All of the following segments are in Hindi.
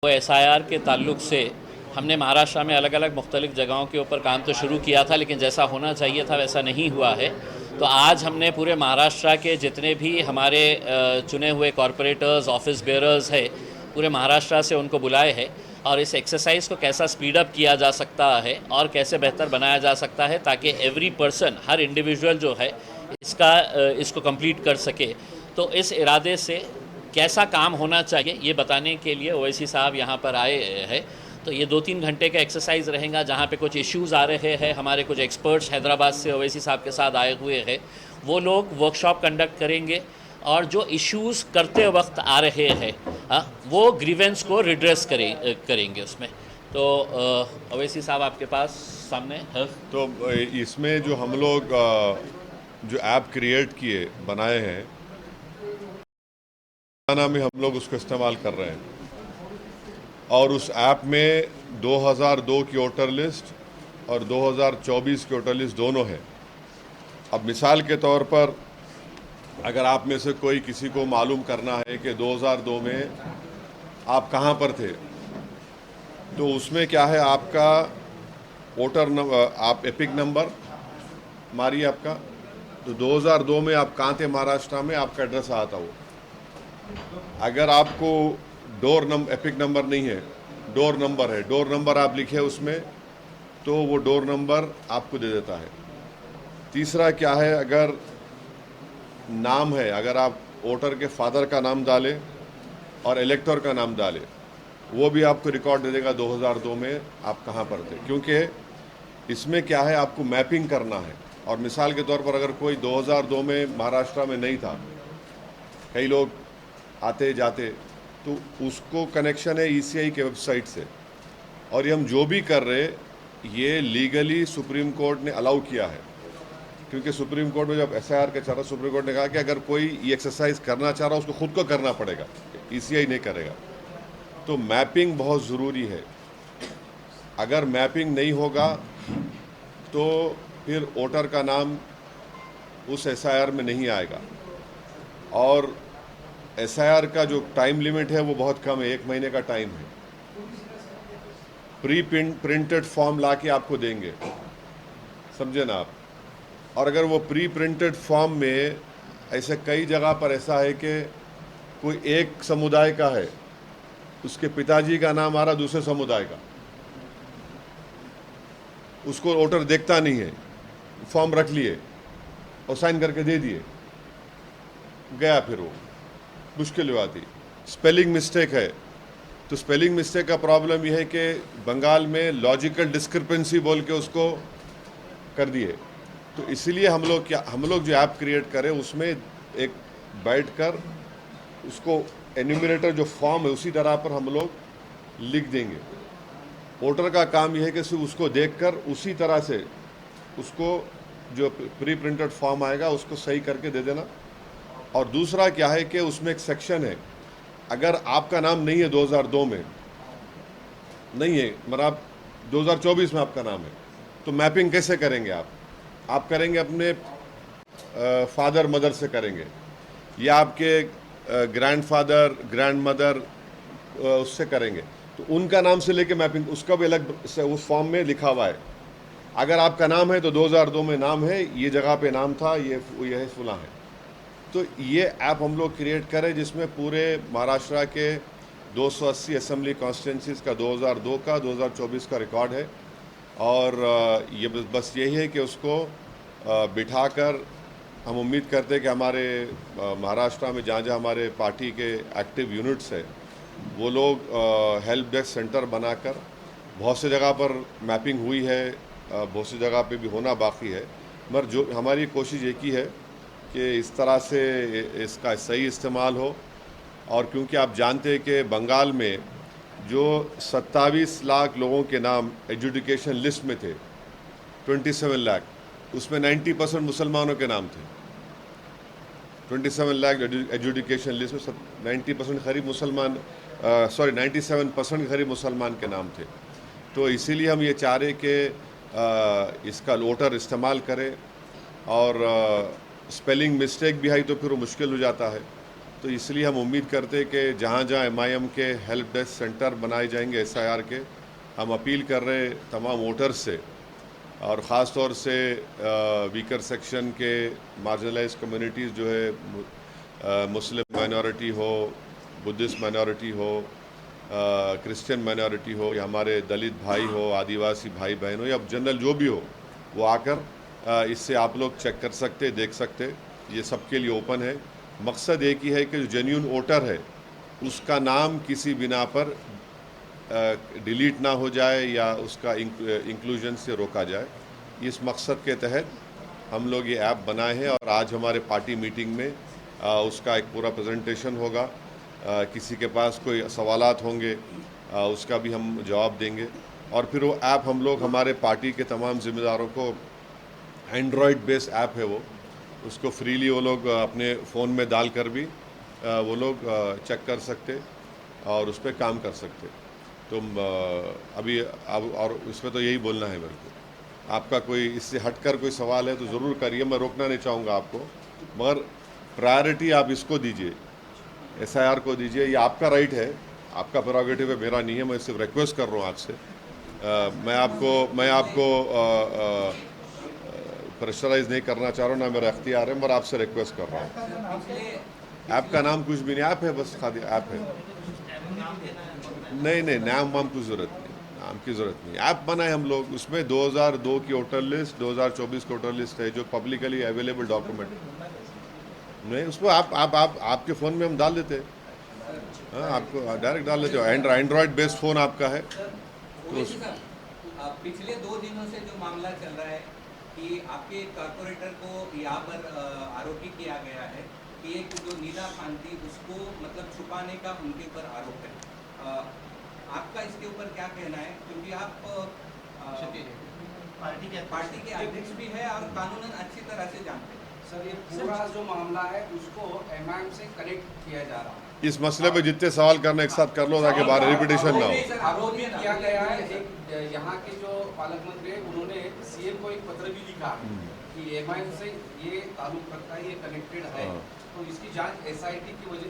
वो एसआईआर के ताल्लुक से हमने महाराष्ट्र में अलग अलग मुख्तलिफ जगहों के ऊपर काम तो शुरू किया था, लेकिन जैसा होना चाहिए था वैसा नहीं हुआ है। तो आज हमने पूरे महाराष्ट्र के जितने भी हमारे चुने हुए कॉरपोरेटर्स, ऑफिस बेयरर्स है, पूरे महाराष्ट्र से उनको बुलाए हैं और इस एक्सरसाइज को कैसा स्पीड अप किया जा सकता है और कैसे बेहतर बनाया जा सकता है ताकि एवरी पर्सन, हर इंडिविजुअल जो है इसको कंप्लीट कर सके। तो इस इरादे से कैसा काम होना चाहिए ये बताने के लिए ओवैसी साहब यहाँ पर आए हैं। तो ये 2-3 घंटे का एक्सरसाइज रहेगा जहाँ पे कुछ इश्यूज़ आ रहे हैं। हमारे कुछ एक्सपर्ट्स हैदराबाद से ओवैसी साहब के साथ आए हुए हैं, वो लोग वर्कशॉप कंडक्ट करेंगे और जो इश्यूज़ करते वक्त आ रहे हैं वो ग्रीवेंस को रिड्रेस करेंगे उसमें। तो ओवैसी साहब आपके पास सामने है। तो इसमें जो हम लोग जो ऐप क्रिएट किए बनाए हैं में हम लोग उसको इस्तेमाल कर रहे हैं और उस ऐप में 2002 की वोटर लिस्ट और 2024 की वोटर लिस्ट दोनों है। अब मिसाल के तौर पर अगर आप में से कोई किसी को मालूम करना है कि 2002 में आप कहाँ पर थे, तो उसमें क्या है, आपका वोटर नंबर, आप एपिक नंबर मारिए आपका, तो 2002 में आप कहाँ थे महाराष्ट्र में, आपका एड्रेस आता हो। अगर आपको डोर नंबर, एपिक नंबर नहीं है, डोर नंबर है, डोर नंबर आप लिखे उसमें, तो वो डोर नंबर आपको दे देता है। तीसरा क्या है, अगर नाम है, अगर आप वोटर के फादर का नाम डालें और इलेक्टर का नाम डालें, वो भी आपको रिकॉर्ड दे देगा 2002 में आप कहाँ पर थे। क्योंकि इसमें क्या है, आपको मैपिंग करना है। और मिसाल के तौर पर अगर कोई 2002 में महाराष्ट्र में नहीं था, कई लोग आते जाते, तो उसको कनेक्शन है ईसीआई के वेबसाइट से। और ये हम जो भी कर रहे, ये लीगली सुप्रीम कोर्ट ने अलाउ किया है। क्योंकि सुप्रीम कोर्ट में जब एसआईआर का चल रहा, सुप्रीम कोर्ट ने कहा कि अगर कोई ये एक्सरसाइज करना चाह रहा उसको खुद को करना पड़ेगा, ईसीआई नहीं करेगा। तो मैपिंग बहुत ज़रूरी है। अगर मैपिंग नहीं होगा तो फिर वोटर का नाम उस एसआईआर में नहीं आएगा। और एसआईआर का जो टाइम लिमिट है वो बहुत कम है, 1 महीने का टाइम है। प्रिंटेड फॉर्म ला के आपको देंगे, समझे ना आप। और अगर वो प्री प्रिंटेड फॉर्म में, ऐसे कई जगह पर ऐसा है कि कोई एक समुदाय का है, उसके पिताजी का नाम आ रहा दूसरे समुदाय का, उसको वोटर देखता नहीं है, फॉर्म रख लिए और साइन करके दे दिए, गया, फिर वो मुश्किल हो आती। स्पेलिंग मिस्टेक है, तो स्पेलिंग मिस्टेक का प्रॉब्लम यह है कि बंगाल में लॉजिकल डिस्क्रिपेंसी बोल के उसको कर दिए। तो इसलिए हम लोग जो ऐप क्रिएट करें उसमें एक बैठकर उसको एन्यूमरेटर जो फॉर्म है उसी तरह पर हम लोग लिख देंगे। वोटर का काम यह है कि सिर्फ उसको देखकर उसी तरह से उसको जो प्री प्रिंटेड फॉर्म आएगा उसको सही करके दे देना। और दूसरा क्या है कि उसमें एक सेक्शन है, अगर आपका नाम नहीं है 2002 में, नहीं है, मतलब 2024 में आपका नाम है, तो मैपिंग कैसे करेंगे आप करेंगे अपने फादर मदर से करेंगे, या आपके ग्रैंडफादर ग्रैंड मदर उससे करेंगे, तो उनका नाम से लेके मैपिंग उसका भी अलग से उस फॉर्म में लिखा हुआ है। अगर आपका नाम है तो 2002 में नाम है, ये जगह पे नाम था, ये फुला है। तो ये ऐप हम लोग क्रिएट करें जिसमें पूरे महाराष्ट्र के 280 असेंबली कॉन्स्टिट्यूंसीज़ का 2002 का 2024 का रिकॉर्ड है। और ये बस यही है कि उसको बिठाकर हम उम्मीद करते हैं कि हमारे महाराष्ट्र में जहाँ जहाँ हमारे पार्टी के एक्टिव यूनिट्स है, वो लोग हेल्प डेस्क सेंटर बनाकर, बहुत से जगह पर मैपिंग हुई है, बहुत सी जगह पे भी होना बाकी है, मगर जो हमारी कोशिश एक ही है कि इस तरह से इसका सही इस्तेमाल हो। और क्योंकि आप जानते हैं कि बंगाल में जो 27 लाख लोगों के नाम एजुकेशन लिस्ट में थे, 27 लाख, उसमें 90% मुसलमानों के नाम थे। 27 लाख एजुकेशन लिस्ट में 90% करीब मुसलमान, 97% करीब मुसलमान के नाम थे। तो इसीलिए हम ये चाह रहे कि इसका वोटर इस्तेमाल करें। और स्पेलिंग मिस्टेक भी आई तो फिर वो मुश्किल हो जाता है। तो इसलिए हम उम्मीद करते कि जहाँ जहाँ एमआईएम के हेल्प डेस्क सेंटर बनाए जाएंगे एसआईआर के, हम अपील कर रहे हैं तमाम वोटर्स से, और ख़ास तौर से वीकर सेक्शन के मार्जिनलाइज कम्युनिटीज़ जो है, मुस्लिम माइनॉरिटी हो, बुद्धिस्ट माइनॉरिटी हो, क्रिश्चियन माइनॉरिटी हो, या हमारे दलित भाई हो, आदिवासी भाई बहन हो, या जनरल जो भी हो, वो आकर इससे आप लोग चेक कर सकते, देख सकते। ये सबके लिए ओपन है। मकसद एक ही है कि जो जेन्यून वोटर है उसका नाम किसी बिना पर डिलीट ना हो जाए या उसका इंक्लूजन से रोका जाए। इस मकसद के तहत हम लोग ये ऐप बनाए हैं, और आज हमारे पार्टी मीटिंग में उसका एक पूरा प्रेजेंटेशन होगा। किसी के पास कोई सवालात होंगे उसका भी हम जवाब देंगे, और फिर वो ऐप हम लोग हमारे पार्टी के तमाम ज़िम्मेदारों को, एंड्रॉयड बेस्ड ऐप है वो, उसको फ्रीली वो लोग अपने फ़ोन में डाल कर भी वो लोग चेक कर सकते और उस पर काम कर सकते। तो अभी अब और इस पर तो यही बोलना है मेरे को। आपका कोई इससे हटकर कोई सवाल है तो ज़रूर करिए, मैं रोकना नहीं चाहूँगा आपको, मगर प्रायोरिटी आप इसको दीजिए, एसआईआर को दीजिए। ये आपका राइट है, आपका प्रेरोगेटिव है, मेरा नहीं है। मैं सिर्फ रिक्वेस्ट कर रहा हूँ आपसे। मैं आपको प्रेशराइज नहीं करना चाह रहा हूँ, ना मेरा अख्तियार है, मगर आपसे रिक्वेस्ट कर रहा हूँ। ऐप का नाम कुछ भी नहीं, ऐप है, बस खाली ऐप है। नहीं, नाम वाम की ज़रूरत नहीं, नाम की ज़रूरत नहीं। ऐप बनाए हम लोग, उसमें 2002 की वोटर लिस्ट, 2024 की वोटर लिस्ट है, जो पब्लिकली अवेलेबल डॉक्यूमेंट नहीं, उसमें आपके फ़ोन में हम डाल देते हैं। हाँ, आपको डायरेक्ट डाल देते हो। एंड्रॉयड बेस्ड फ़ोन आपका है तो पिछले 2 दिनों से जो मामला चल रहा है कि आपके कॉर्पोरेटर को यहाँ पर आरोपी किया गया है कि एक जो नीला खान थी उसको मतलब छुपाने का उनके ऊपर आरोप है। आपका इसके ऊपर क्या कहना है, क्योंकि आप पार्टी के अध्यक्ष भी है और कानूनन अच्छी तरह से जानते हैं। सर, ये पूरा जो मामला है उसको एमआईएम से कनेक्ट किया जा रहा है। इस मसले पे जितने सवाल करने एक साथ कर लो ताकि बार रिपीटेशन ना हो। आरोप भी किया गया है, एक यहाँ के जो पालक मंत्री है उन्होंने सीएम को एक पत्र भी लिखा है कि एमआईएम से ये ताल्लुक रखता है, ये कनेक्टेड है, तो इसकी जांच एसआईटी की वजह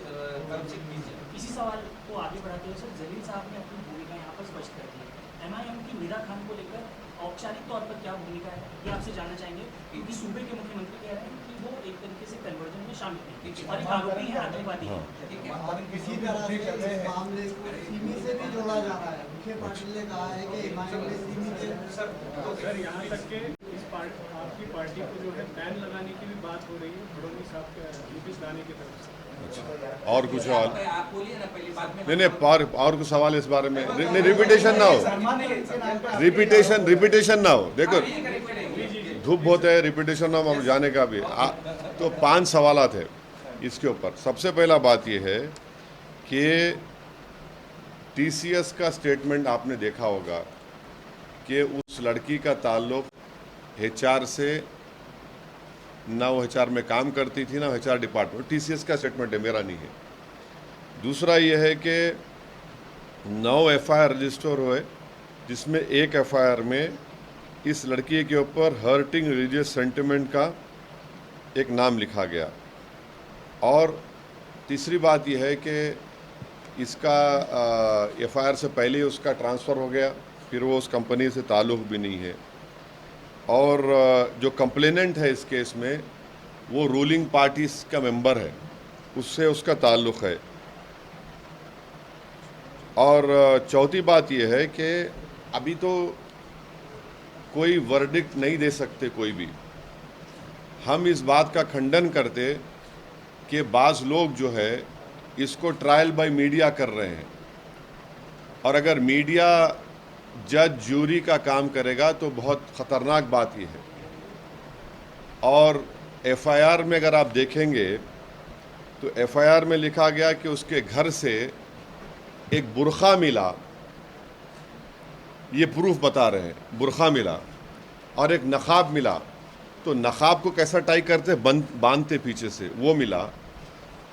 तरफ से कीजिए। इसी सवाल को आगे बढ़ाते हुए सर, जलील साहब ने अपनी भूमिका यहाँ पर स्पष्ट कर दी है। एमआईएम की मीरा खान को लेकर औपचारिक तौर पर क्या भूमिका है, ये आपसे जानना चाहेंगे, क्योंकि सूबे के मुख्यमंत्री कह रहे हैं कि वो एक तरीके से कन्वर्जन में शामिल है और एक आरोपी है, आतंकवादी है। और किसी तरह से इस मामले को सीमी से भी जोड़ा जा रहा है। मुख्य पाटिल ने कहा है कि एमआईएम ने सीमी से सर यहाँ तक के आपकी पार्टी को जो है बैन लगाने की भी बात हो रही है फडणवीस साहब के नीतीश लाने की तरफ से। और कुछ सवाल? आप बोलिए ना पहले, बाद में नहीं, और कुछ सवाल इस बारे में नहीं, रिपीटेशन ना हो, रिपीटेशन ना हो। देखो धूप बहुत है, रिपीटेशन ना हो जाने का भी। तो 5 सवालात है इसके ऊपर। सबसे पहला बात यह है कि टीसीएस का स्टेटमेंट आपने देखा होगा कि उस लड़की का ताल्लुक एचआर से, ना वो एचआर में काम करती थी, ना एचआर डिपार्टमेंट। टीसीएस का स्टेटमेंट है, मेरा नहीं है। दूसरा ये है कि 9 एफआईआर रजिस्टर हुए, जिसमें एक एफआईआर में इस लड़की के ऊपर हर्टिंग रिलीजियस सेंटिमेंट का एक नाम लिखा गया। और तीसरी बात यह है कि इसका एफआईआर से पहले उसका ट्रांसफ़र हो गया, फिर वो उस कंपनी से ताल्लुक़ भी नहीं है। और जो कंप्लेनेंट है इस केस में वो रूलिंग पार्टी का मेंबर है, उससे उसका ताल्लुक़ है। और चौथी बात यह है कि अभी तो कोई वर्डिक्ट नहीं दे सकते कोई भी। हम इस बात का खंडन करते कि बाज़ लोग जो है इसको ट्रायल बाय मीडिया कर रहे हैं, और अगर मीडिया जज जूरी का काम करेगा तो बहुत ख़तरनाक बात यह है। और एफआईआर में अगर आप देखेंगे तो एफआईआर में लिखा गया कि उसके घर से एक बुरखा मिला, ये प्रूफ बता रहे हैं, बुरखा मिला, और एक नकाब मिला। तो नकाब को कैसा टाई करते बांधते पीछे से, वो मिला।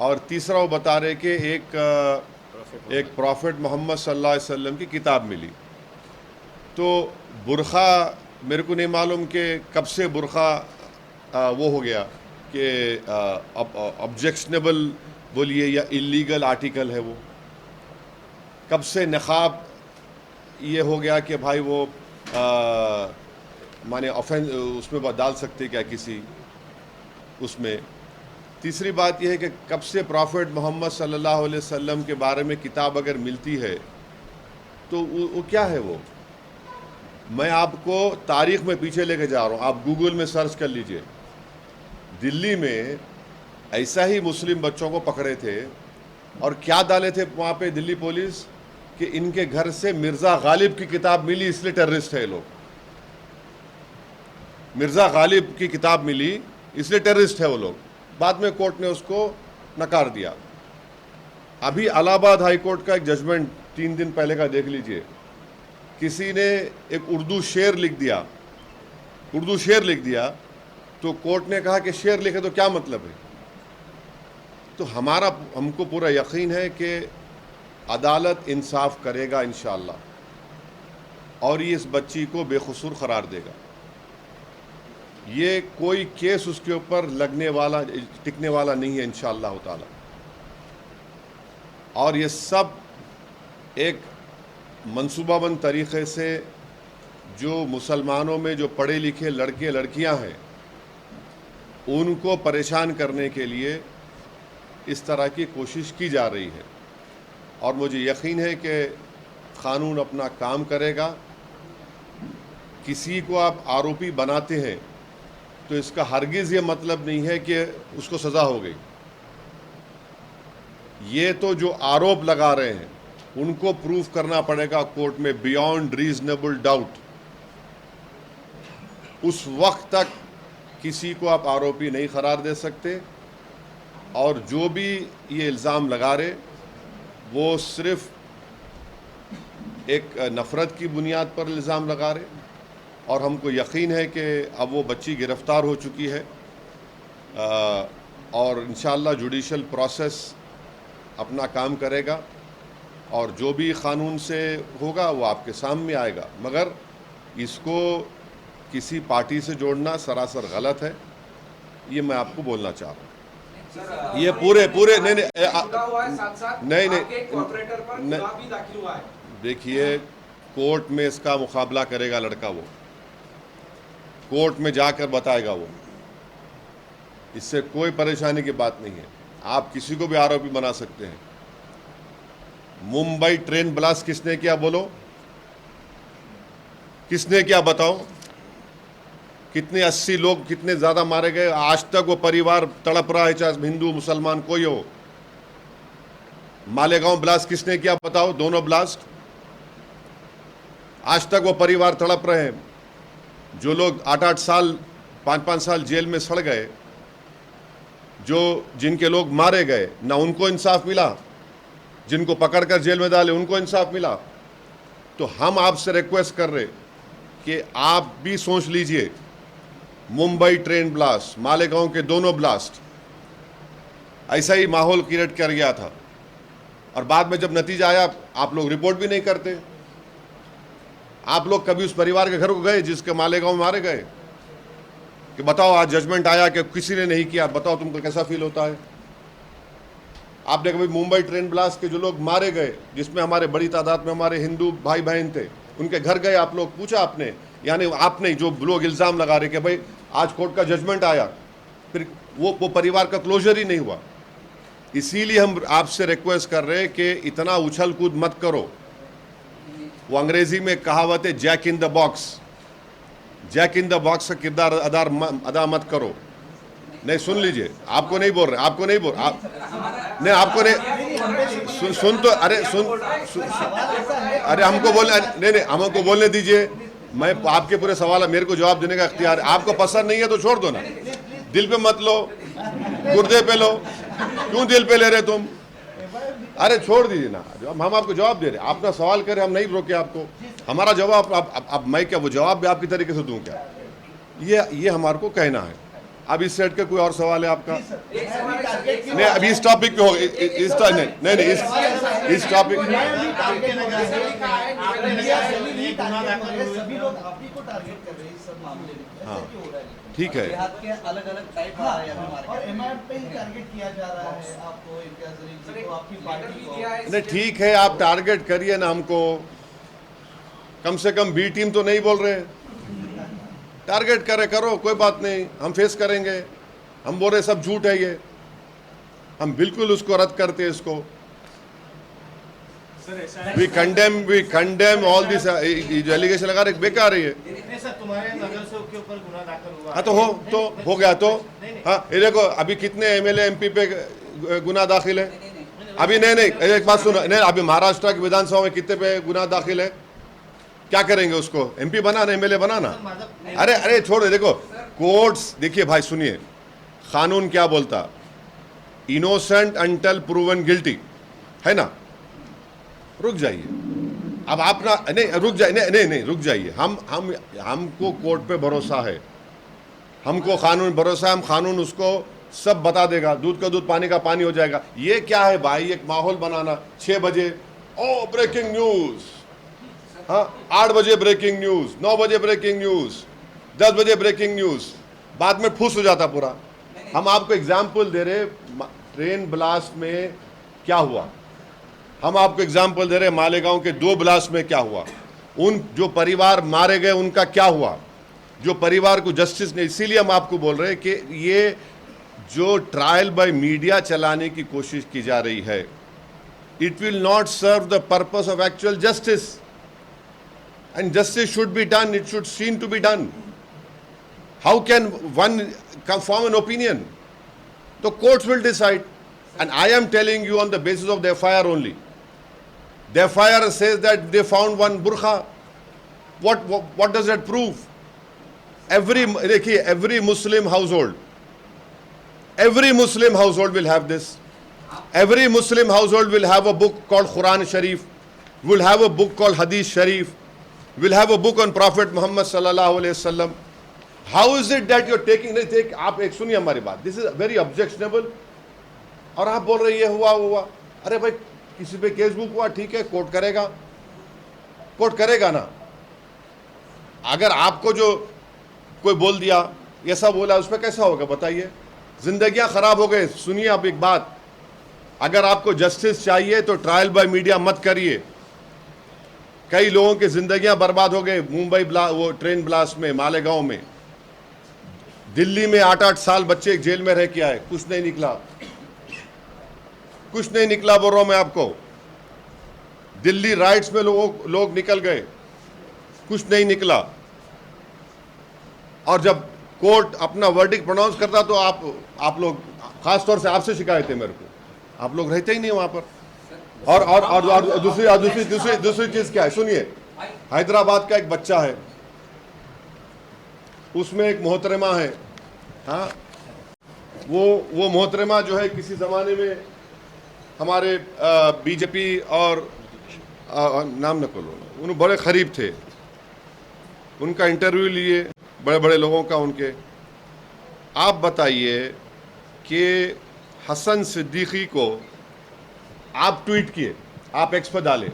और तीसरा वो बता रहे कि एक प्रॉफिट मोहम्मद सल्लल्लाहु अलैहि वसल्लम की किताब मिली। तो बुरखा मेरे को नहीं मालूम कि कब से बुरखा वो हो गया कि ऑब्जेक्शनेबल बोलिए या इलीगल आर्टिकल है वो? कब से नकाब ये हो गया कि भाई वो माने ऑफेंस उसमें डाल सकते क्या किसी उसमें? तीसरी बात यह है कि कब से प्रॉफिट मोहम्मद सल्लल्लाहु अलैहि वसल्लम के बारे में किताब अगर मिलती है तो वो क्या है वो? मैं आपको तारीख में पीछे लेके जा रहा हूँ, आप गूगल में सर्च कर लीजिए। दिल्ली में ऐसा ही मुस्लिम बच्चों को पकड़े थे और क्या डाले थे वहाँ पे दिल्ली पुलिस कि इनके घर से मिर्ज़ा गालिब की किताब मिली इसलिए टेररिस्ट है ये लोग। मिर्ज़ा गालिब की किताब मिली इसलिए टेररिस्ट है वो लोग। बाद में कोर्ट ने उसको नकार दिया। अभी इलाहाबाद हाई कोर्ट का एक जजमेंट 3 दिन पहले का देख लीजिए। किसी ने एक उर्दू शेर लिख दिया तो कोर्ट ने कहा कि शेर लिखे तो क्या मतलब है? तो हमको पूरा यकीन है कि अदालत इंसाफ करेगा इंशाअल्लाह और ये इस बच्ची को बेकसूर करार देगा। ये कोई केस उसके ऊपर टिकने वाला नहीं है इंशाअल्लाह ताला। और ये सब एक मंसूबाबंद तरीक़े से जो मुसलमानों में जो पढ़े लिखे लड़के लड़कियां हैं उनको परेशान करने के लिए इस तरह की कोशिश की जा रही है। और मुझे यकीन है कि क़ानून अपना काम करेगा। किसी को आप आरोपी बनाते हैं तो इसका हरगिज़ ये मतलब नहीं है कि उसको सज़ा हो गई। ये तो जो आरोप लगा रहे हैं उनको प्रूफ करना पड़ेगा कोर्ट में बियॉन्ड रीजनेबल डाउट। उस वक्त तक किसी को आप आरोपी नहीं करार दे सकते। और जो भी ये इल्ज़ाम लगा रहे वो सिर्फ एक नफ़रत की बुनियाद पर इल्ज़ाम लगा रहे। और हमको यकीन है कि अब वो बच्ची गिरफ़्तार हो चुकी है और इंशाअल्लाह जुडिशल प्रोसेस अपना काम करेगा और जो भी क़ानून से होगा वो आपके सामने आएगा। मगर इसको किसी पार्टी से जोड़ना सरासर गलत है, ये मैं आपको बोलना चाह रहा हूँ। ये पूरे नहीं देखिए, कोर्ट में इसका मुकाबला करेगा लड़का, वो कोर्ट में जाकर बताएगा वो। इससे कोई परेशानी की बात नहीं है। आप किसी को भी आरोपी बना सकते हैं। मुंबई ट्रेन ब्लास्ट किसने किया बोलो? किसने किया बताओ? कितने 80 लोग कितने ज़्यादा मारे गए? आज तक वो परिवार तड़प रहा है, चाहे हिंदू मुसलमान कोई हो। मालेगांव ब्लास्ट किसने किया बताओ? दोनों ब्लास्ट आज तक वो परिवार तड़प रहे हैं। जो लोग 8-8 साल 5-5 साल जेल में सड़ गए, जिनके लोग मारे गए, ना उनको इंसाफ मिला। जिनको पकड़कर जेल में डाले उनको इंसाफ मिला। तो हम आपसे रिक्वेस्ट कर रहे कि आप भी सोच लीजिए, मुंबई ट्रेन ब्लास्ट, मालेगांव के दोनों ब्लास्ट ऐसा ही माहौल क्रिएट कर गया था। और बाद में जब नतीजा आया आप लोग रिपोर्ट भी नहीं करते। आप लोग कभी उस परिवार के घर को गए जिसके मालेगांव में मारे गए कि बताओ आज जजमेंट आया कि किसी ने नहीं किया, बताओ तुमको कैसा फील होता है? आपने कभी मुंबई ट्रेन ब्लास्ट के जो लोग मारे गए, जिसमें हमारे बड़ी तादाद में हमारे हिंदू भाई बहन थे, उनके घर गए आप लोग? पूछा आपने? यानी आपने जो लोग इल्ज़ाम लगा रहे कि भाई आज कोर्ट का जजमेंट आया, फिर वो परिवार का क्लोजर ही नहीं हुआ। इसीलिए हम आपसे रिक्वेस्ट कर रहे हैं कि इतना उछल कूद मत करो। वो अंग्रेजी में कहावत है jack in the box. Jack in the box का किरदार अदा मत करो। नहीं, सुन लीजिए, आपको नहीं बोल रहे, आपको नहीं बोल आप नहीं, आपको नहीं सुन तो अरे अरे हमको बोलने नहीं, हमको बोलने दीजिए। मैं आपके पूरे सवाल, मेरे को जवाब देने का इख्तियार है। आपको पसंद नहीं है तो छोड़ दो ना, दिल पे मत लो, गुर्दे पे लो। क्यों दिल पे ले रहे तुम? अरे छोड़ दीजिए ना, हम आपको जवाब दे रहे हैं। आपका सवाल करें, हम नहीं रोके आपको। हमारा जवाब अब मैं क्या वो जवाब भी आपकी तरीके से दूं क्या? ये हमारे को कहना है। अब इस सेट का कोई और सवाल है आपका? नहीं, अभी इस टॉपिक पे हो, इस टॉपिक टारगेट हो रहे हैं, सभी लोग आप ही को टारगेट कर रहे हैं इस सब मामले में, ऐसा हाँ। क्यों हो रहा है? ठीक है, देहात के अलग-अलग टाइप आ रहे हैं अभी मार्केट, और एमआईएम पे ही टारगेट किया जा रहा है आपको, इम्तियाज जलील जी को, आपकी पार्टी को। नहीं ठीक है, आप टारगेट करिए ना हमको, कम से कम बी टीम तो नहीं बोल रहे, टारगेट करे करो, कोई बात नहीं, हम फेस करेंगे। हम बोल रहे सब झूठ है ये, हम बिल्कुल उसको रद्द करते हैं इसको। We condemn all this allegation लगा रहे, बेकार है ये। नहीं सर, तुम्हारे नगरसेवक के ऊपर गुनाह दाखिल हुआ। हाँ तो हो गया तो, हाँ ये देखो अभी कितने एमएलए एमपी पे गुनाह दाखिल है अभी। नहीं एक बात सुनो, नहीं अभी महाराष्ट्र की विधानसभा में कितने पे गुनाह दाखिल है, क्या करेंगे उसको, एमपी बनाना, एमएलए बनाना? अरे छोड़ो, देखो कोर्ट्स, देखिए भाई सुनिए, कानून क्या बोलता, इनोसेंट अंटिल प्रूवन गिल्टी, है ना? रुक जाइए, अब आप ना, नहीं रुक जाइए, नहीं रुक जाइए, हमको कोर्ट पे भरोसा है, हमको कानून भरोसा है, हम कानून उसको सब बता देगा, दूध का दूध पानी का पानी हो जाएगा। ये क्या है भाई, एक माहौल बनाना, 6 बजे ओ ब्रेकिंग न्यूज, हाँ 8 बजे ब्रेकिंग न्यूज, 9 बजे ब्रेकिंग न्यूज, 10 बजे ब्रेकिंग न्यूज, बाद में फूस हो जाता पूरा। हम आपको एग्जाम्पल दे रहे, ट्रेन ब्लास्ट में क्या हुआ, हम आपको एग्जाम्पल दे रहे मालेगांव के 2 ब्लास्ट में क्या हुआ, उन जो परिवार मारे गए उनका क्या हुआ, जो परिवार को जस्टिस नहीं। इसीलिए हम आपको बोल रहे हैं कि ये जो ट्रायल बाय मीडिया चलाने की कोशिश की जा रही है, it will not serve the purpose of actual justice, and justice should be done, it should seen to be done. How can one form an opinion? तो courts will decide, and I am telling you on the basis of the FIR only. The FIR says that they found one burqa. What does that prove? Every Muslim household will have this. Every Muslim household will have a book called Quran Sharif, will have a book called Hadith Sharif, will have a book on Prophet Muhammad sallallahu alaihi wasallam. How is it that you're taking? आप एक सुनिए हमारी बात. This is very objectionable. और आप बोल रहे ये हुआ, अरे भाई किसी पे केस बुक हुआ, ठीक है, कोर्ट करेगा ना। अगर आपको जो कोई बोल दिया, ऐसा बोला, उस पर कैसा होगा बताइए? जिंदगियां खराब हो गए। सुनिए आप एक बात, अगर आपको जस्टिस चाहिए तो ट्रायल बाय मीडिया मत करिए। कई लोगों की जिंदगियां बर्बाद हो गए मुंबई वो ट्रेन ब्लास्ट में, मालेगांव में, दिल्ली में 8-8 साल बच्चे जेल में रह के आए, कुछ नहीं निकला बोल रहा हूं मैं आपको। दिल्ली राइट्स में लोग निकल गए, कुछ नहीं निकला। और जब कोर्ट अपना वर्डिक्ट प्रोनाउंस करता तो आप लोग, खासतौर से आपसे शिकायत है मेरे को, आप लोग रहते ही नहीं वहां पर। और दूसरी चीज क्या है, सुनिए, हैदराबाद का एक बच्चा है, उसमें एक मोहतरमा है, हाँ वो मोहतरमा जो है किसी जमाने में हमारे बीजेपी और नाम न खोलो, उन्हें बड़े करीब थे, उनका इंटरव्यू लिए बड़े बड़े लोगों का उनके। आप बताइए कि हसन सिद्दीकी को आप ट्वीट किए, आप एक्स पर डाले,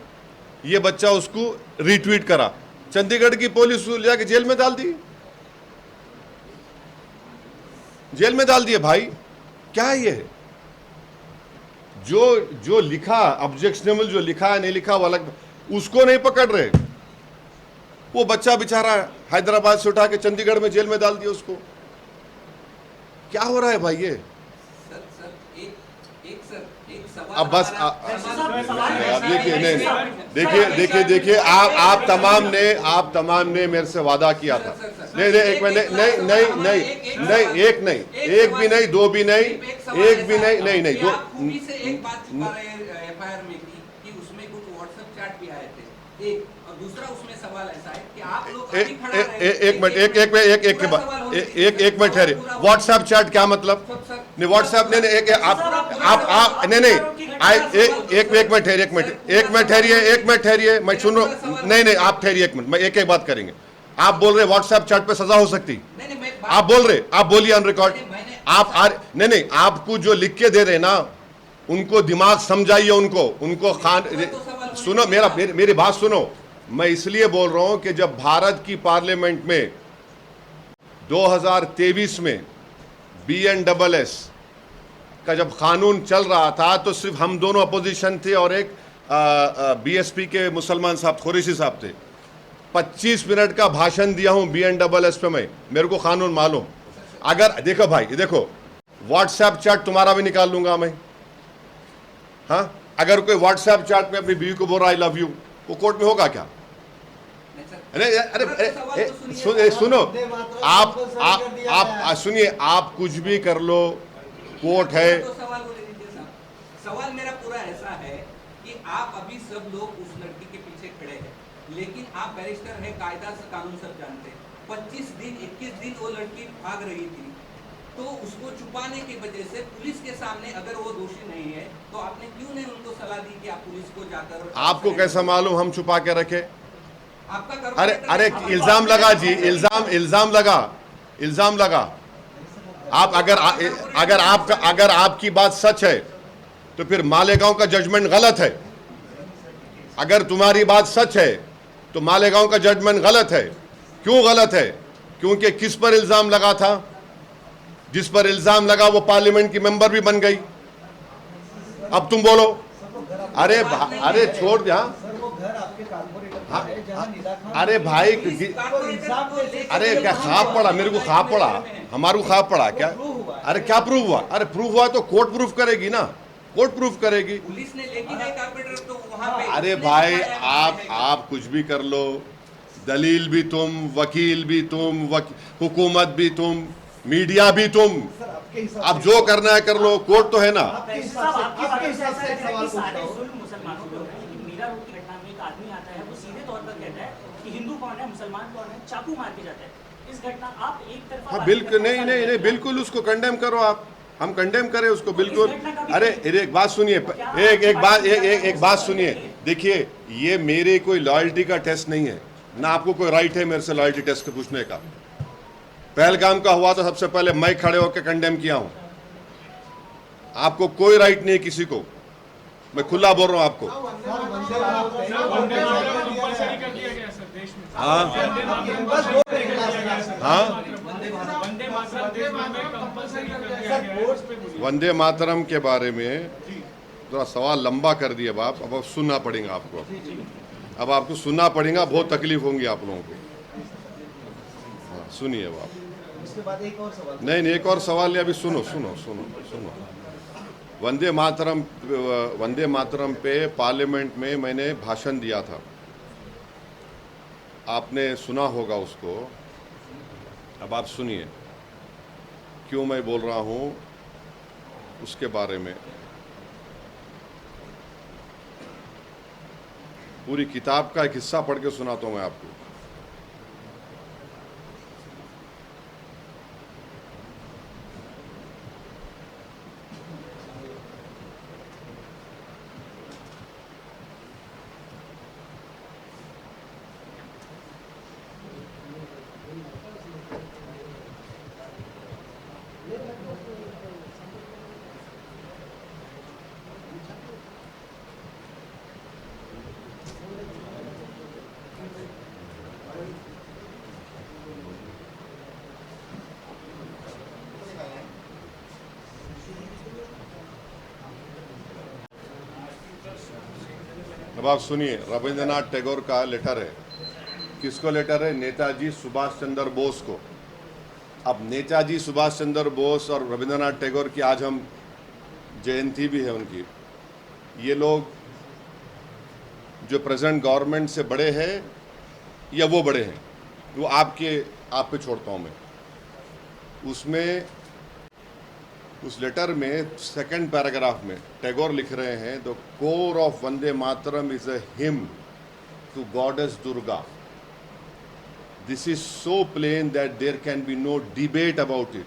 ये बच्चा उसको रीट्वीट करा, चंडीगढ़ की पुलिस जाके जेल में डाल दी, जेल में डाल दिए। भाई क्या है ये? जो लिखा ऑब्जेक्शनेबल, जो लिखा है नहीं लिखा वो अलग, उसको नहीं पकड़ रहे। वो बच्चा बेचारा हैदराबाद से उठा के चंडीगढ़ में जेल में डाल दिया उसको। क्या हो रहा है भाई ये? अब बस देखिए आप तमाम ने मेरे से वादा किया था। नहीं एक भी नहीं, दो भी नहीं, एक भी नहीं दो। एक बात छुपा रहे एफआईआर में कि उसमें कुछ व्हाट्सएप चैट भी आए थे। एक और दूसरा उसमें सवाल ऐसा है कि आप लोग अभी खड़ा रहे। एक मिनट ठहरे। व्हाट्सएप चैट क्या मतलब? नहीं व्हाट्सएप नहीं आप एक मिनट ठहरिए, मैं सुन रहा हूं। नहीं आप ठहरिए एक मिनट, मैं एक बात करेंगे। आप बोल रहे व्हाट्सएप चैट पे सजा हो सकती, आप बोल रहे, आप बोलिए ऑन रिकॉर्ड। आप नहीं आपको जो लिख के दे रहे ना, उनको दिमाग समझाइए, उनको खान सुनो, मेरी बात सुनो। मैं इसलिए बोल रहा हूं कि जब भारत की पार्लियामेंट में 2023 में BNSS का जब कानून चल रहा था तो सिर्फ हम दोनों अपोजिशन थे और एक BSP के मुसलमान साहब कुरैशी साहब थे। 25 मिनट का भाषण दिया हूं BNSS पे मैं, मेरे को कानून मालूम। अगर देखो भाई, देखो व्हाट्सएप चैट तुम्हारा भी निकाल लूंगा मैं। हाँ, अगर कोई व्हाट्सएप चैट में अपनी बीवी को बोल रहा आई लव यू, वो कोर्ट में होगा क्या? अरे अरे अरे सुनो, आप सुनिए, आप कुछ भी कर लो, कोर्ट है। सवाल मेरा पूरा ऐसा है कि आप अभी सब लोग उस लड़की के पीछे खड़े हैं, लेकिन आप बैरिस्टर है, कायदा से कानून सब जानते हैं। 25 दिन 21 दिन वो लड़की भाग रही थी, तो उसको छुपाने की वजह से पुलिस के सामने अगर वो दोषी नहीं है तो आपने क्यों नहीं उनको सलाह दी कि आप पुलिस को जाकर? आपको कैसा मालूम हम छुपा के रखे? आपका अरे अरे इल्जाम लगा जी, इल्जाम लगा। आप अगर आपकी बात सच है तो फिर मालेगांव का जजमेंट गलत है। अगर तुम्हारी बात सच है तो मालेगांव का जजमेंट गलत है। क्यों गलत है? क्योंकि किस पर इल्जाम लगा था? जिस पर इल्जाम लगा वो पार्लियामेंट की मेंबर भी बन गई। अब तुम बोलो। अरे छोड़ दिया। अरे भाई, अरे क्या खाप पड़ा? मेरे को खाप पड़ा, हमारे को खाप पड़ा क्या? अरे क्या प्रूफ हुआ? अरे प्रूफ हुआ तो कोर्ट प्रूफ करेगी ना, कोर्ट प्रूफ करेगी। पुलिस ने लेके गए कारपोरेटर तो वहां पे। अरे भाई, आप कुछ भी कर लो, दलील भी तुम, वकील भी तुम, हुकूमत भी तुम, मीडिया भी तुम, अब जो करना है कर लो, कोर्ट तो है ना। आदमी आता है, वो सीधे तौर पर कहता है कि हिंदू कौन है, मुसलमान कौन है, चाकू मार के जाता है। इस घटना आप एक तरफा। हाँ बिल्कुल, नहीं, बिल्कुल उसको कंडेम करो आप, हम कंडेम करें उसको बिल्कुल। अरे एक बात सुनिए, एक बात सुनिए। देखिए, ये मेरे कोई लॉयल्टी का टेस्ट नहीं है, ना आपको कोई राइट है मेरे से लॉयल्टी टेस्ट पूछने का। पहलगाम का हुआ तो सबसे पहले मैं खड़े होकर कंडेम किया हूं। आपको कोई राइट नहीं है किसी को, मैं खुला बोल रहा हूं आपको। हाँ हाँ, वंदे मातरम के बारे में थोड़ा सवाल लंबा कर दिया बाप, अब सुनना पड़ेगा आपको। अब आपको सुनना पड़ेगा, बहुत तकलीफ होंगी आप लोगों को। हाँ, सुनिए बाप। उसके बाद एक और सवाल। नहीं, एक और सवाल है, अभी सुनो। वंदे मातरम पे पार्लियामेंट में मैंने भाषण दिया था, आपने सुना होगा उसको। अब आप सुनिए क्यों मैं बोल रहा हूं उसके बारे में। पूरी किताब का एक हिस्सा पढ़ के सुनाता हूं मैं आपको। अब आप सुनिए, रविंद्रनाथ टैगोर का लेटर है। किसको लेटर है? नेताजी सुभाष चंद्र बोस को। अब नेताजी सुभाष चंद्र बोस और रविंद्रनाथ टैगोर की आज हम जयंती भी है उनकी। ये लोग जो प्रेजेंट गवर्नमेंट से बड़े हैं या वो बड़े हैं, वो आप पे छोड़ता हूँ मैं। उसमें उस लेटर में सेकंड पैराग्राफ में टैगोर लिख रहे हैं, the core of Vande Mataram is a hymn to goddess Durga. This is so plain that there can be no debate about it.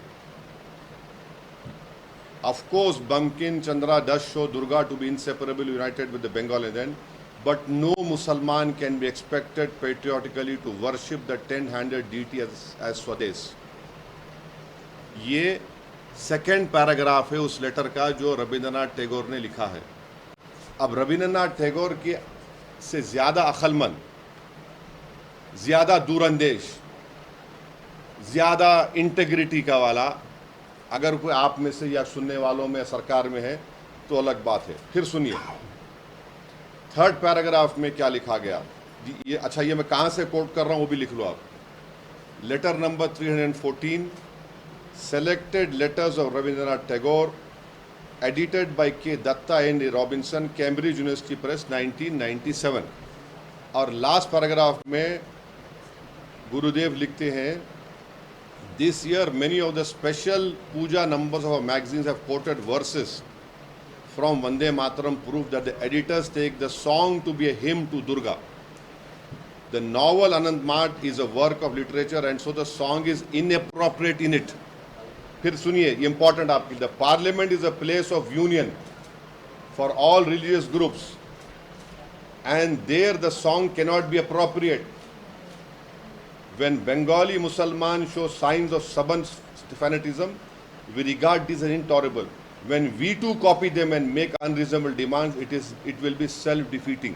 Of course, Bankim Chandra does show Durga to be inseparably united with the Bengal then, but no Musalman can be expected patriotically to worship the 10-handed deity as Swades. ये सेकेंड पैराग्राफ है उस लेटर का जो रविंद्रनाथ टैगोर ने लिखा है। अब रविंद्रनाथ टैगोर की से ज़्यादा अक्लमंद ज़्यादा दूरंदेश, ज़्यादा इंटेग्रिटी का वाला अगर कोई आप में से या सुनने वालों में सरकार में है तो अलग बात है। फिर सुनिए, थर्ड पैराग्राफ में क्या लिखा गया ये। अच्छा, ये मैं कहाँ से कोट कर रहा हूँ वो भी लिख लो आप। Letter number 314, selected letters of Rabindranath Tagore, edited by K Dutta and Robinson, Cambridge University Press, 1997। और लास्ट पैराग्राफ में गुरुदेव लिखते हैं, this year many of the special puja numbers of magazines have quoted verses from Vande Mataram prove that the editors take the song to be a hymn to Durga. The novel Anand Mat is a work of literature and so the song is inappropriate in it. फिर सुनिए, ये important आपके लिए। The parliament is a place of union for all religious groups and there the song cannot be appropriate. When Bengali Musalman show signs of stubborn fanatism, we regard this as intolerable. When we too copy them and make unreasonable demands, it will be self-defeating.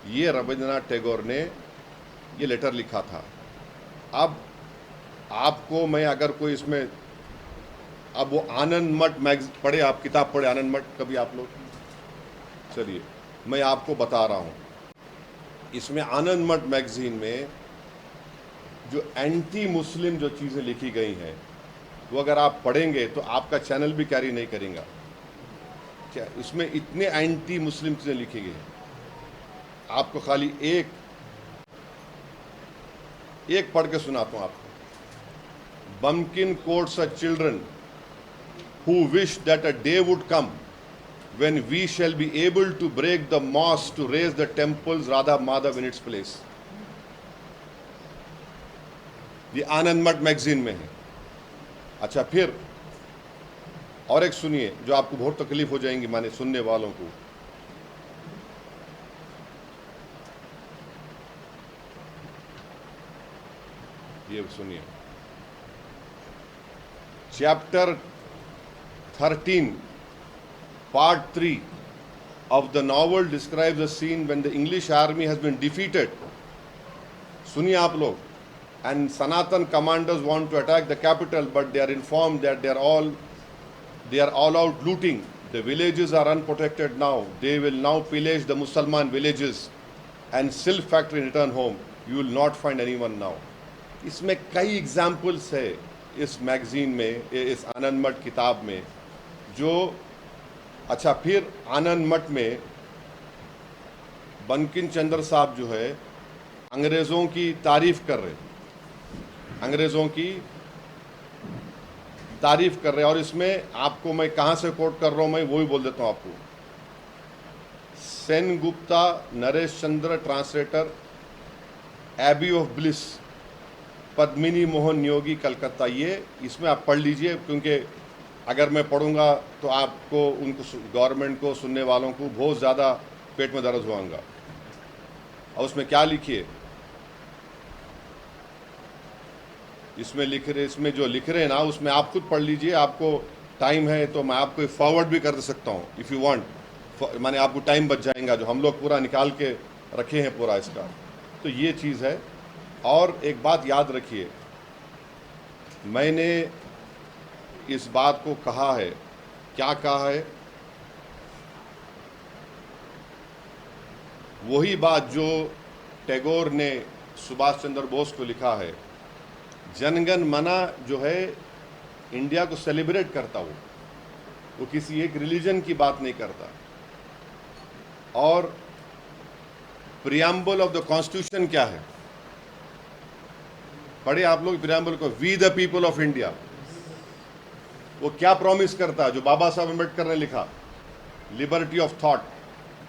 ये रविंद्रनाथ टैगोर ने ये लेटर लिखा था। अब आपको मैं अगर कोई इसमें, अब वो आनंद मठ पढ़े, आप किताब पढ़े आनंद मठ कभी आप लोग? चलिए मैं आपको बता रहा हूँ, इसमें आनंद मठ मैगजीन में जो एंटी मुस्लिम जो चीज़ें लिखी गई हैं वो अगर आप पढ़ेंगे तो आपका चैनल भी कैरी नहीं करेगा। क्या इसमें इतने एंटी मुस्लिम चीज़ें लिखी गई हैं। आपको खाली एक पढ़ के सुनाता हूँ आपको। Bankim quotes a children who wish that a day would come when we shall be able to break the mosque to raise the temples Radha Madhav in its place. ये आनंद मठ मैगजीन में है। अच्छा, फिर और एक सुनिए जो आपको बहुत तकलीफ हो जाएंगी माने सुनने वालों को। ये सुनिए, chapter 13 Part 3 of the novel describes a scene when the English army has been defeated. सुनिए आप लोग, and Sanatan commanders want to attack the capital, but they are informed that they are all out looting. The villages are unprotected now. They will now pillage the Musalman villages and silk factory and return home. You will not find anyone now. इसमें कई एग्जाम्पल्स है इस मैगजीन में, इस आनंद मठ किताब में जो। अच्छा, फिर आनंद मठ में बंकिम चंद्र साहब जो है अंग्रेज़ों की तारीफ कर रहे, अंग्रेज़ों की तारीफ कर रहे। और इसमें आपको मैं कहाँ से कोट कर रहा हूँ, मैं वो भी बोल देता हूँ आपको। Sen Gupta, Naresh Chandra, translator, Abbey of Bliss, Padmini Mohan Yogi, Calcutta. ये इसमें आप पढ़ लीजिए, क्योंकि अगर मैं पढ़ूंगा तो आपको, उनको, गवर्नमेंट को, सुनने वालों को बहुत ज़्यादा पेट में दर्द होगा। और उसमें क्या लिखिए, इसमें जो लिख रहे हैं ना, उसमें आप खुद पढ़ लीजिए। आपको टाइम है तो मैं आपको फॉरवर्ड भी कर सकता हूँ इफ़ यू वांट, माने आपको टाइम बच जाएगा जो हम लोग पूरा निकाल के रखे हैं पूरा इसका। तो ये चीज़ है। और एक बात याद रखिए, मैंने इस बात को कहा है, क्या कहा है, वही बात जो टैगोर ने सुभाष चंद्र बोस को लिखा है। जनगण मना जो है इंडिया को सेलिब्रेट करता, वो किसी एक रिलीजन की बात नहीं करता। और प्रियम्बल ऑफ द कॉन्स्टिट्यूशन क्या है, पढ़े आप लोग प्रियम्बल को। We the people of India, वो क्या प्रॉमिस करता है जो बाबा साहब अम्बेडकर ने लिखा, liberty of thought,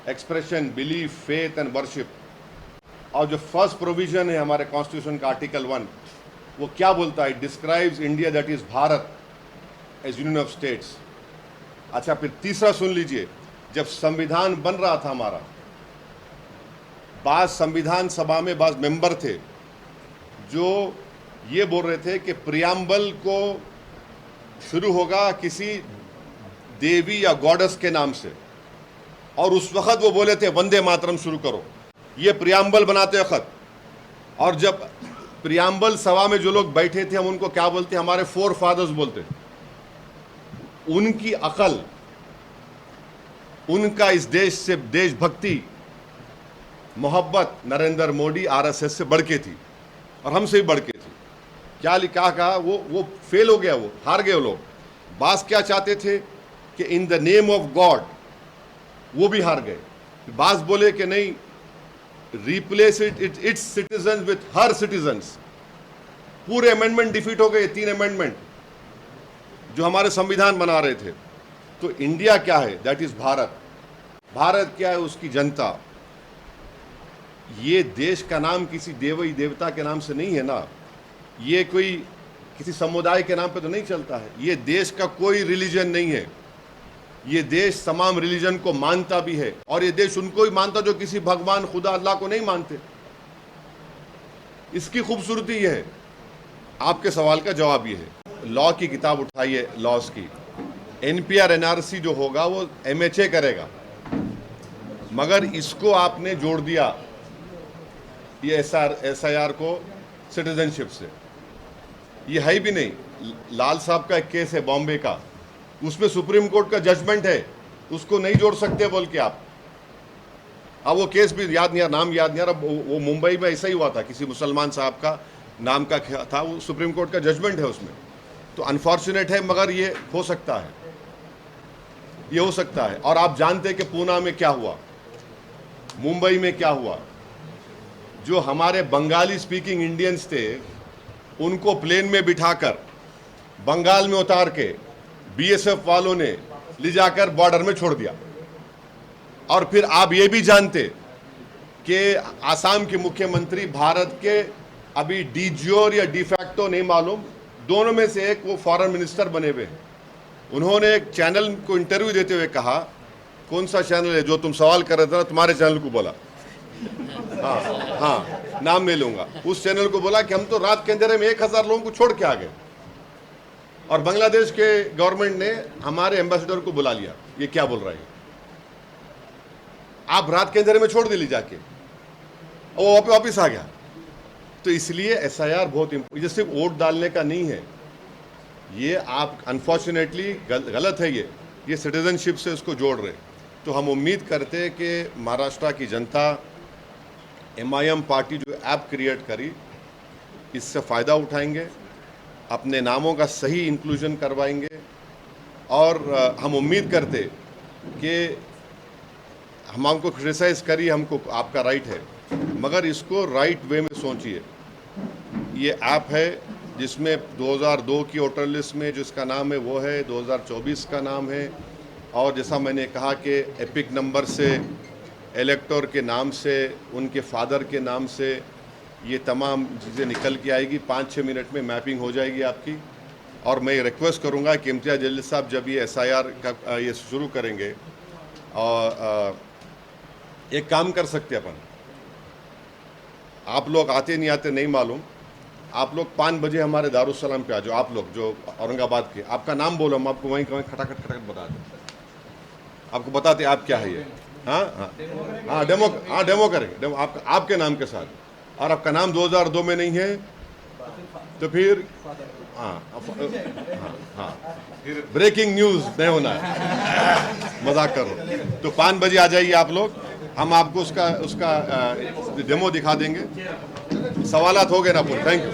expression, belief, faith and worship. और जो फर्स्ट प्रोविजन है हमारे कॉन्स्टिट्यूशन का आर्टिकल 1, वो क्या बोलता है, describes India that is Bharat as union of states. अच्छा, फिर तीसरा सुन लीजिए, जब संविधान बन रहा था हमारा, बाद संविधान सभा में बाद मेंबर थे जो ये बोल रहे थे कि प्रियम्बल को शुरू होगा किसी देवी या गॉडेस के नाम से, और उस वक्त वो बोले थे वंदे मातरम शुरू करो, ये प्रियम्बल बनाते वक्त। और जब प्रियम्बल सभा में जो लोग बैठे थे हम उनको क्या बोलते, हमारे फोर फादर्स बोलते। उनकी अकल, उनका इस देश से देशभक्ति, मोहब्बत नरेंद्र मोदी आरएसएस से बढ़ के थी और हमसे भी बढ़ के थी। क्या कहा, वो फेल हो गया, वो हार गए वो लोग। बास क्या चाहते थे कि in the name of God, वो भी हार गए। बास बोले कि नहीं, replace it's citizen with her citizens. पूरे अमेंडमेंट डिफीट हो गए, 3 अमेंडमेंट जो हमारे संविधान बना रहे थे। तो इंडिया क्या है, दैट इज भारत। भारत क्या है, उसकी जनता। ये देश का नाम किसी देवी देवता के नाम से नहीं है ना, ये कोई किसी समुदाय के नाम पे तो नहीं चलता है। ये देश का कोई रिलीजन नहीं है, ये देश तमाम रिलीजन को मानता भी है और ये देश उनको ही मानता जो किसी भगवान खुदा अल्लाह को नहीं मानते। इसकी खूबसूरती ये है। आपके सवाल का जवाब ये है, लॉ की किताब उठाइए, लॉज की। एनपीआर एनआरसी जो होगा वो एमएचए करेगा, मगर इसको आपने जोड़ दिया ये एसआईआर को सिटीजनशिप से। ये है भी नहीं। लाल साहब का एक केस है बॉम्बे का, उसमें सुप्रीम कोर्ट का जजमेंट है, उसको नहीं जोड़ सकते बोल के आप। अब वो केस भी याद नहीं आ, नाम याद नहीं आ रहा। वो मुंबई में ऐसा ही हुआ था, किसी मुसलमान साहब का नाम का था, वो सुप्रीम कोर्ट का जजमेंट है उसमें। तो अनफॉर्चुनेट है, मगर ये हो सकता है, ये हो सकता है। और आप जानते हैं कि पूना में क्या हुआ, मुंबई में क्या हुआ। जो हमारे बंगाली स्पीकिंग इंडियंस थे उनको प्लेन में बिठाकर बंगाल में उतार के बीएसएफ वालों ने ले जाकर बॉर्डर में छोड़ दिया। और फिर आप ये भी जानते कि आसाम के मुख्यमंत्री भारत के अभी डीज्योर या डिफैक्टो नहीं मालूम, दोनों में से एक, वो फॉरेन मिनिस्टर बने हुए हैं। उन्होंने एक चैनल को इंटरव्यू देते हुए कहा, कौन सा चैनल है जो तुम सवाल कर रहे थे ना, तुम्हारे चैनल को बोला, हाँ नाम नहीं लूंगा, उस चैनल को बोला कि हम तो रात के अंधेरे में 1000 लोगों को छोड़ के आ गए और बांग्लादेश के गवर्नमेंट ने हमारे एम्बेसडर को बुला लिया। ये क्या बोल रहा है, आप रात के अंधेरे में छोड़ दिली जाके, और वो वापिस आ गया। तो इसलिए एसआईआर बहुत ये सिर्फ वोट डालने का नहीं है, ये आप अनफॉर्चुनेटली गलत है, ये सिटीजनशिप से उसको जोड़ रहे। तो हम उम्मीद करते हैं कि महाराष्ट्र की जनता, एमआईएम पार्टी जो ऐप क्रिएट करी, इससे फ़ायदा उठाएंगे, अपने नामों का सही इंक्लूजन करवाएंगे। और हम उम्मीद करते कि हमको क्रिटिसाइज़ करिए, हमको आपका राइट है, मगर इसको राइट वे में सोचिए। ये ऐप है जिसमें 2002 की वोटर लिस्ट में जिसका नाम है वो है, 2024 का नाम है, और जैसा मैंने कहा कि एपिक नंबर से, इलेक्टर के नाम से, उनके फादर के नाम से ये तमाम चीज़ें निकल के आएगी। 5-6 मिनट में मैपिंग हो जाएगी आपकी। और मैं रिक्वेस्ट करूंगा कि इम्तियाज़ जलील साहब जब ये एसआईआर का ये शुरू करेंगे, और एक काम कर सकते अपन, आप लोग आते नहीं आते नहीं मालूम, आप लोग 5 बजे हमारे दारुस्सलाम पे आ जाओ। आप लोग जो औरंगाबाद के, आपका नाम बोलो, हम आपको वहीं खटाखट बता दें, आपको बताते आप क्या है ये। हाँ डेमो करेंगे, आपके नाम के साथ। और आपका नाम 2002 में नहीं है तो फिर ब्रेकिंग न्यूज़ नहीं होना है, मजाक करो। तो 5 बजे आ जाइए आप लोग, हम आपको उसका डेमो दिखा देंगे। सवालात हो गए ना पूरे। Thank you.